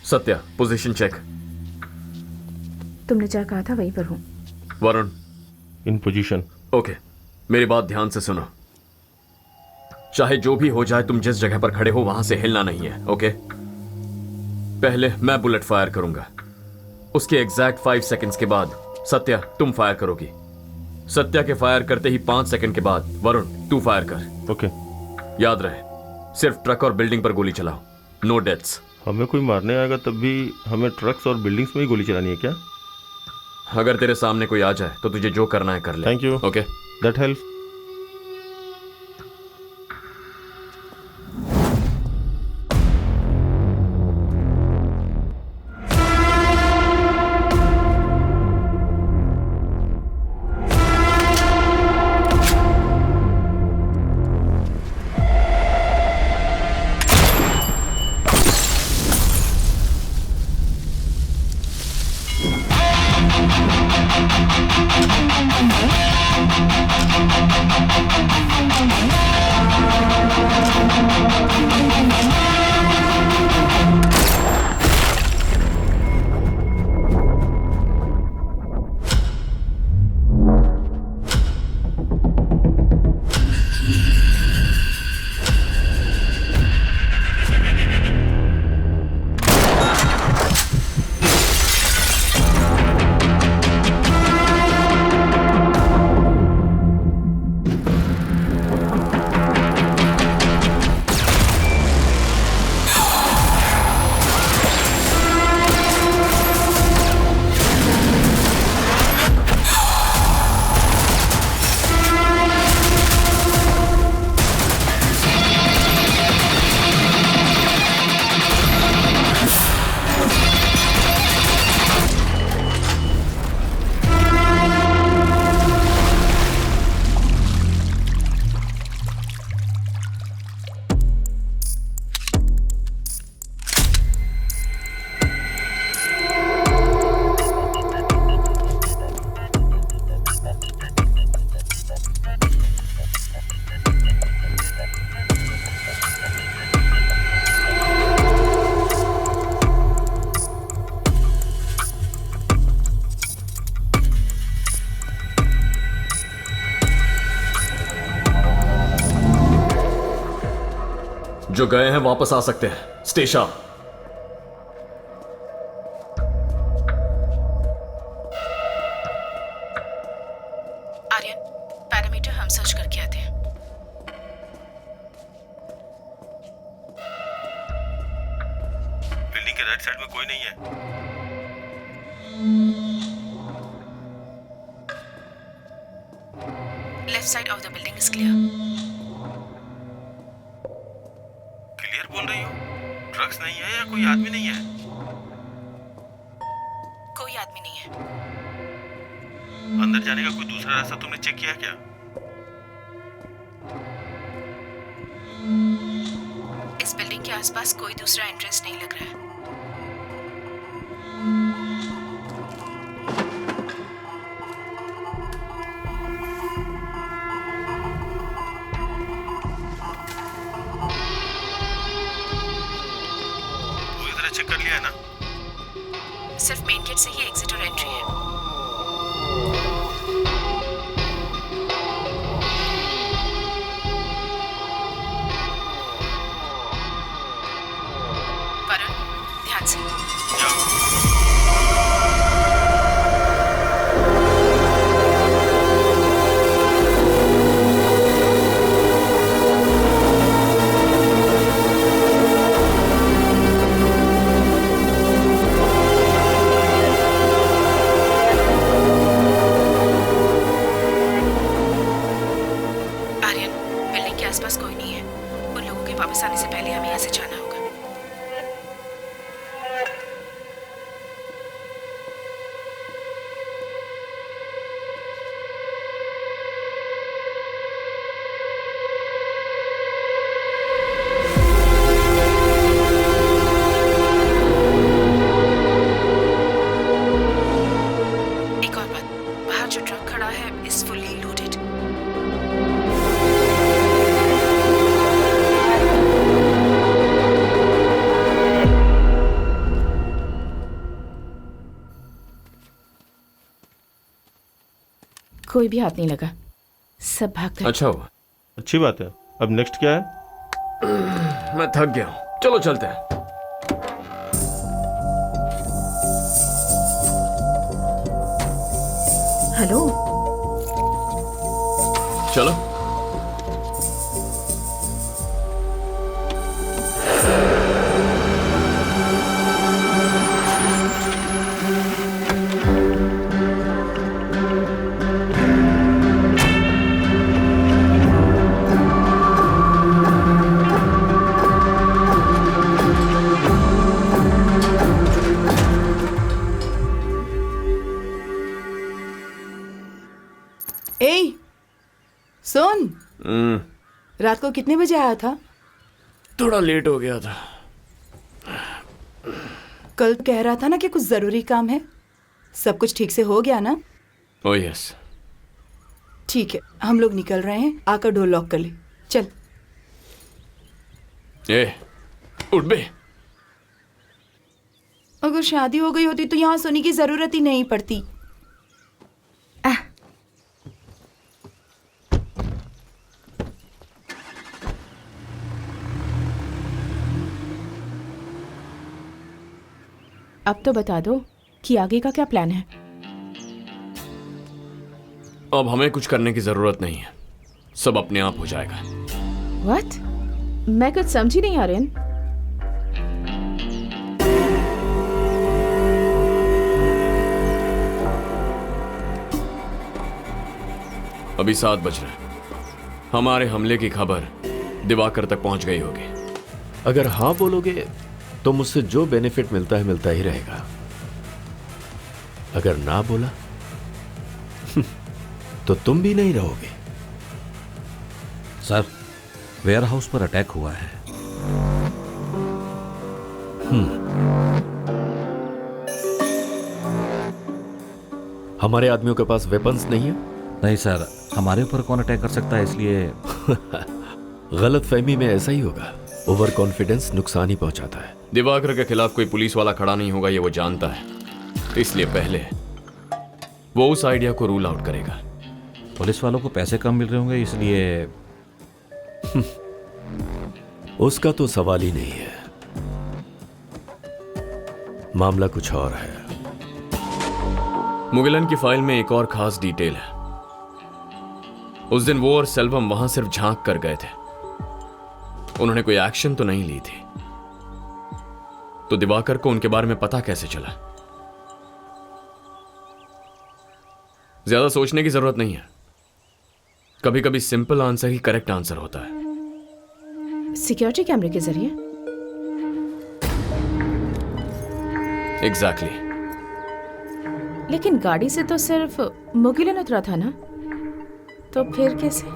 Satya, position check. तुमने जहाँ कहा था वहीं पर हूँ। वरुण, इन पोजीशन। ओके, मेरी बात ध्यान से सुनो। चाहे जो भी हो जाए, तुम जिस जगह पर खड़े हो वहां से हिलना नहीं है, ओके? पहले मैं बुलेट फायर करूंगा, उसके एग्जैक्ट 5 सेकंड्स के बाद सत्या तुम फायर करोगी। सत्या के फायर करते ही 5 सेकंड के बाद वरुण तू फायर कर। ओके। याद रहे, सिर्फ ट्रक और बिल्डिंग पर गोली चलाओ, नो डेथ्स। हमें कोई मारने आएगा तब भी हमें ट्रक्स और बिल्डिंग्स में ही गोली चलानी है क्या? अगर तेरे सामने कोई आ जाए तो तुझे जो करना है कर ले। Thank you. Okay, that help. जो गए हैं वापस आ सकते हैं। स्टेशा, आर्यन, पैरामीटर हम सर्च करके आते हैं। बिल्डिंग के राइट साइड में कोई नहीं है। Left side of the building is clear. Clear बोल रही हो? ट्रक्स नहीं है या कोई आदमी नहीं है? कोई आदमी नहीं है। अंदर जाने का कोई दूसरा रास्ता तुमने चेक किया क्या? इस बिल्डिंग के आसपास कोई दूसरा एंट्रेंस नहीं लग रहा है। पूरी तरह चेक कर लिया है ना? सिर्फ मेन गेट से ही एग्जिट और एंट्री है। वरुण, ध्यान से। आर्यन, बिल्डिंग के आसपास कोई नहीं है। उन लोगों के वापस आने से पहले हमें यहाँ से जाना होगा। कोई भी हाथ नहीं लगा, सब भाग गए। अच्छा हुआ। अच्छी बात है। अब नेक्स्ट क्या है? मैं थक गया हूं, चलो चलते हैं। हेलो, चलो। ए, सुन, रात को कितने बजे आया था? थोड़ा लेट हो गया था। कल कह रहा था ना कि कुछ जरूरी काम है। सब कुछ ठीक से हो गया ना? Oh yes. ठीक है, हम लोग निकल रहे हैं। आकर डोर लॉक कर ले। चल। ए, उठ बे। अगर शादी हो गई होती तो यहाँ सोने की जरूरत ही नहीं पड़ती। अब तो बता दो कि आगे का क्या प्लान है। अब हमें कुछ करने की जरूरत नहीं है, सब अपने आप हो जाएगा। व्हाट? मैं कुछ समझी नहीं आर्यन। अभी 7 बज रहे हैं। हमारे हमले की खबर दिवाकर तक पहुंच गई होगी। अगर हाँ बोलोगे तो मुझसे जो बेनिफिट मिलता है मिलता ही रहेगा। अगर ना बोला तो तुम भी नहीं रहोगे। सर, वेयर हाउस पर अटैक हुआ है। हमारे आदमियों के पास वेपन्स नहीं है। नहीं सर, हमारे ऊपर कौन अटैक कर सकता है, इसलिए गलत फहमी में ऐसा ही होगा। ओवर कॉन्फिडेंस नुकसान ही पहुंचाता है। दिवाकर के खिलाफ कोई पुलिस वाला खड़ा नहीं होगा, ये वो जानता है। इसलिए पहले वो उस आइडिया को रूल आउट करेगा। पुलिस वालों को पैसे कम मिल रहे होंगे, इसलिए उसका तो सवाल ही नहीं है। मामला कुछ और है। मुगिलन की फाइल में एक और खास डिटेल है। उस दिन वो और सेल्वम वहां सिर्फ झांक कर गए थे, उन्होंने कोई एक्शन तो नहीं ली थी। तो दिवाकर को उनके बारे में पता कैसे चला? ज्यादा सोचने की जरूरत नहीं है। कभी कभी सिंपल आंसर ही करेक्ट आंसर होता है। सिक्योरिटी कैमरे के जरिए? एग्जैक्टली। लेकिन गाड़ी से तो सिर्फ मुगिलन उतरा था ना, तो फिर कैसे?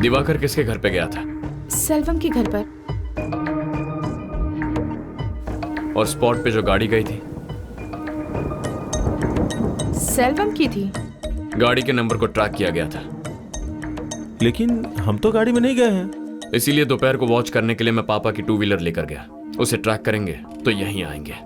दिवाकर किसके घर पे गया था? सेल्वम के घर पर। और स्पॉट पे जो गाड़ी गई थी, सेल्वम की थी। गाड़ी के नंबर को ट्रैक किया गया था। लेकिन हम तो गाड़ी में नहीं गए हैं। इसीलिए दोपहर को वॉच करने के लिए मैं पापा की 2 व्हीलर लेकर गया। उसे ट्रैक करेंगे तो यहीं आएंगे।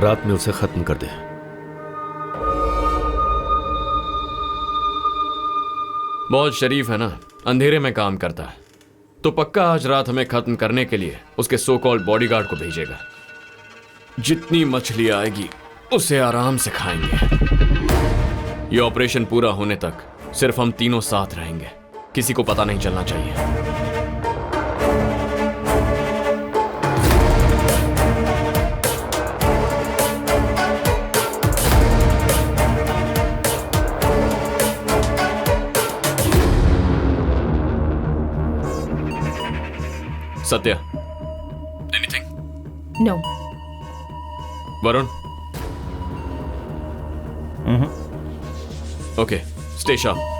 रात में उसे खत्म कर दे। बहुत शरीफ है ना, अंधेरे में काम करता है। तो पक्का आज रात हमें खत्म करने के लिए उसके सो कॉल्ड बॉडीगार्ड को भेजेगा। जितनी मछली आएगी उसे आराम से खाएंगे। ये ऑपरेशन पूरा होने तक सिर्फ हम तीनों साथ रहेंगे, किसी को पता नहीं चलना चाहिए। Satya, anything? No. Varun? Okay, stay sharp.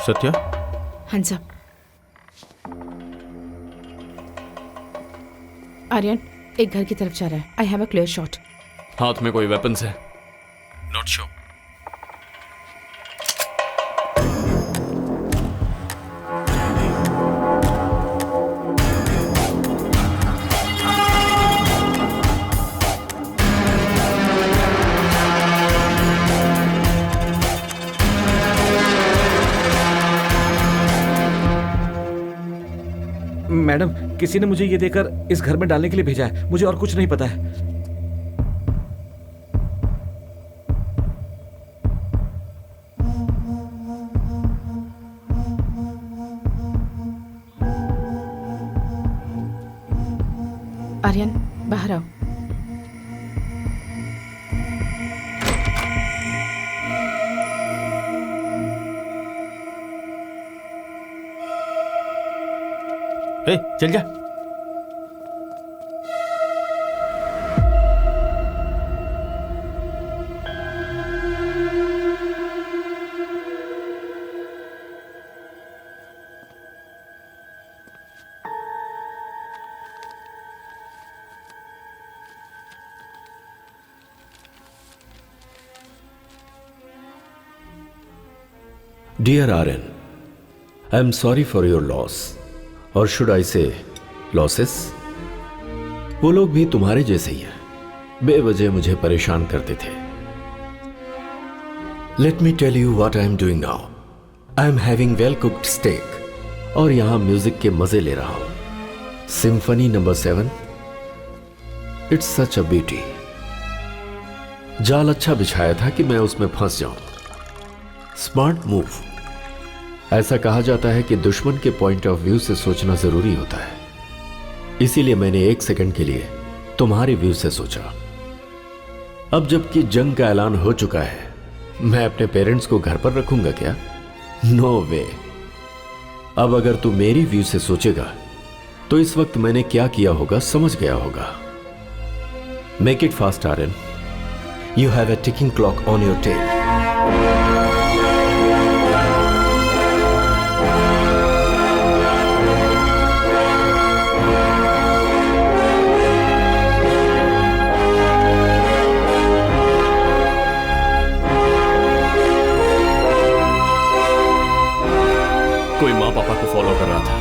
Satya, hands up. Aryan एक घर की तरफ जा रहा है। I have a clear shot. हाथ में कोई वेपन्स है? Not sure. मैडम, किसी ने मुझे ये देकर इस घर में डालने के लिए भेजा है। मुझे और कुछ नहीं पता है। आर्यन बाहर आओ। ए, चल जा। Dear Aryan, I am sorry for your loss, or should I say losses. वो लोग भी तुम्हारे जैसे ही हैं, बेवजह मुझे परेशान करते थे। Let me tell you what I am doing now. I am having well cooked steak और यहां म्यूजिक के मजे ले रहा हूं। Symphony number 7, it's such a beauty. जाल अच्छा बिछाया था कि मैं उसमें फंस जाऊं। Smart move. ऐसा कहा जाता है कि दुश्मन के पॉइंट ऑफ व्यू से सोचना जरूरी होता है, इसीलिए मैंने 1 सेकंड के लिए तुम्हारे व्यू से सोचा। अब जबकि जंग का ऐलान हो चुका है, मैं अपने पेरेंट्स को घर पर रखूंगा क्या? नो वे। अब अगर तू मेरी व्यू से सोचेगा तो इस वक्त मैंने क्या किया होगा समझ गया होगा। Make it fast Aryan, you have a ticking clock on your tail. कोई माँ पापा को फॉलो कर रहा था।